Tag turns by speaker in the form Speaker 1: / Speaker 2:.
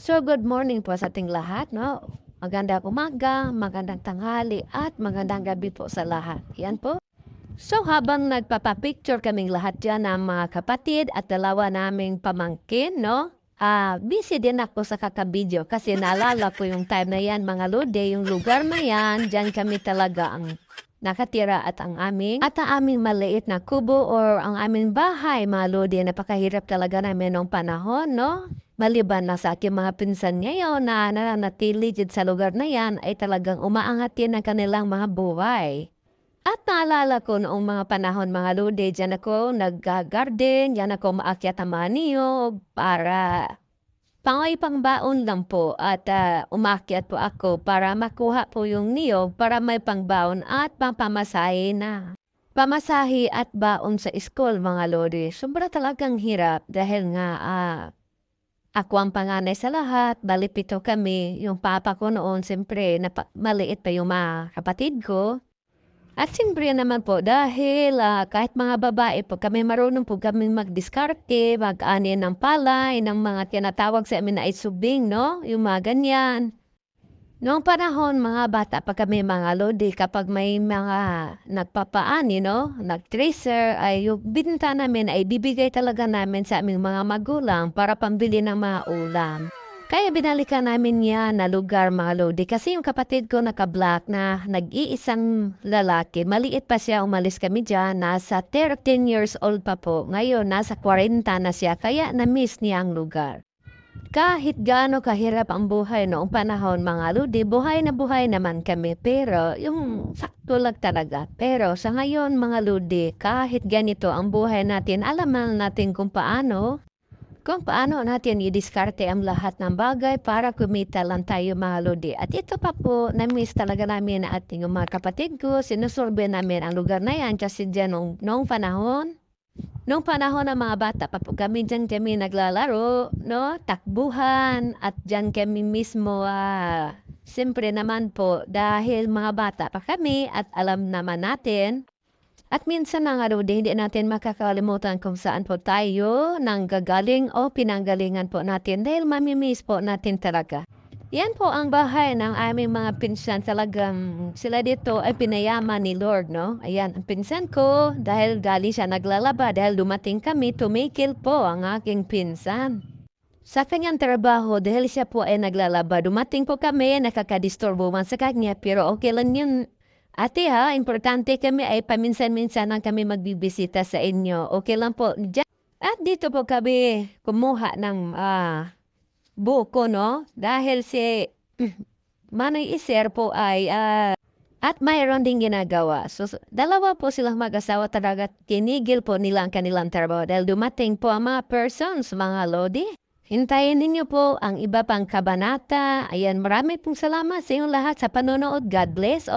Speaker 1: So, good morning po sa ating lahat, no? Magandang umaga, magandang tanghali, at magandang gabi po sa lahat. Yan po. So, habang nagpapapicture kaming lahat dyan ng mga kapatid at dalawa naming pamangkin, no? Busy din ako sa kakabidyo kasi naalala ko yung time na yan, mga lode, yung lugar na yan, dyan kami talaga ang nakatira at ang aming maliit na kubo or ang aming bahay, mga lode, napakahirap talaga namin nung panahon, no? Maliban na sa aking mga pinsan ngayon na nananatili dyan sa lugar na yan ay talagang umaangat din ang kanilang mga buhay. At naalala ko noong mga panahon mga lode, diyan ako nag-garden, diyan ako maakyat ang mga niyog para pangbaon lang po at umakyat po ako para makuha po yung niyog para may pangbaon at pampamasahe na. Pamasahe at baon sa school mga lode. Sobra talagang hirap dahil nga ako ang panganay sa lahat, bali 7 kami. Yung papa ko noon, siyempre, maliit pa yung mga kapatid ko. At siyempre naman po, dahil kahit mga babae po, kami marunong po kami magdiskarte, mag-ani ng palay, ng mga tinatawag sa amin na isubing, no? Yung mga ganyan. Noong panahon, mga bata pa kami mga lodi, kapag may mga nagpapaani, no? Nag-tracer, ay yung binta namin ay bibigay talaga namin sa aming mga magulang para pambili ng mga ulam. Kaya binalikan namin yan na lugar mga lodi kasi yung kapatid ko naka-black na nag-iisang lalaki, maliit pa siya, umalis kami dyan, nasa 13 years old pa po. Ngayon, nasa 40 na siya, kaya na-miss niya ang lugar. Kahit gaano kahirap ang buhay noong panahon mga lodi, buhay na buhay naman kami pero yung sakto lang talaga. Pero sa ngayon mga lodi, kahit ganito ang buhay natin, alam natin kung paano natin i-diskarte ang lahat ng bagay para kumita lang tayo mga lodi. At ito pa po, na-miss talaga namin na ating mga kapatid ko, sinusurbe namin ang lugar na yan kasi dyan noong panahon. Noong panahon ng mga bata pa po kami, dyan kami naglalaro, no? Takbuhan at dyan kami mismo, siyempre naman po dahil mga bata pa kami at alam naman natin. At minsan na nga hindi natin makakalimutan kung saan po tayo nanggagaling o pinanggalingan po natin dahil mamimiss po natin talaga. Yan po ang bahay ng aming mga pinsan. Talagang sila dito ay pinayaman ni Lord, no? Ayan, ang pinsan ko, dahil gali siya naglalaba, dahil dumating kami, tumikil po ang aking pinsan. Sa kanyang trabaho, dahil siya po ay naglalaba, dumating po kami, nakakadisturbo man sa kanya, pero okay lang yun. Ate ha, importante kami ay paminsan-minsan lang kami magbibisita sa inyo. Okay lang po. At dito po kami kumuha ng buko, no? Dahil si Manay Iser po ay at mayroon ding ginagawa. So, dalawa po silang mag-asawa talaga tinigil po nila ang kanilang trabaho dahil dumating po ang mga persons, mga lodi. Hintayin ninyo po ang iba pang kabanata. Ayan, marami pong salamat sa inyong lahat sa panonood. God bless.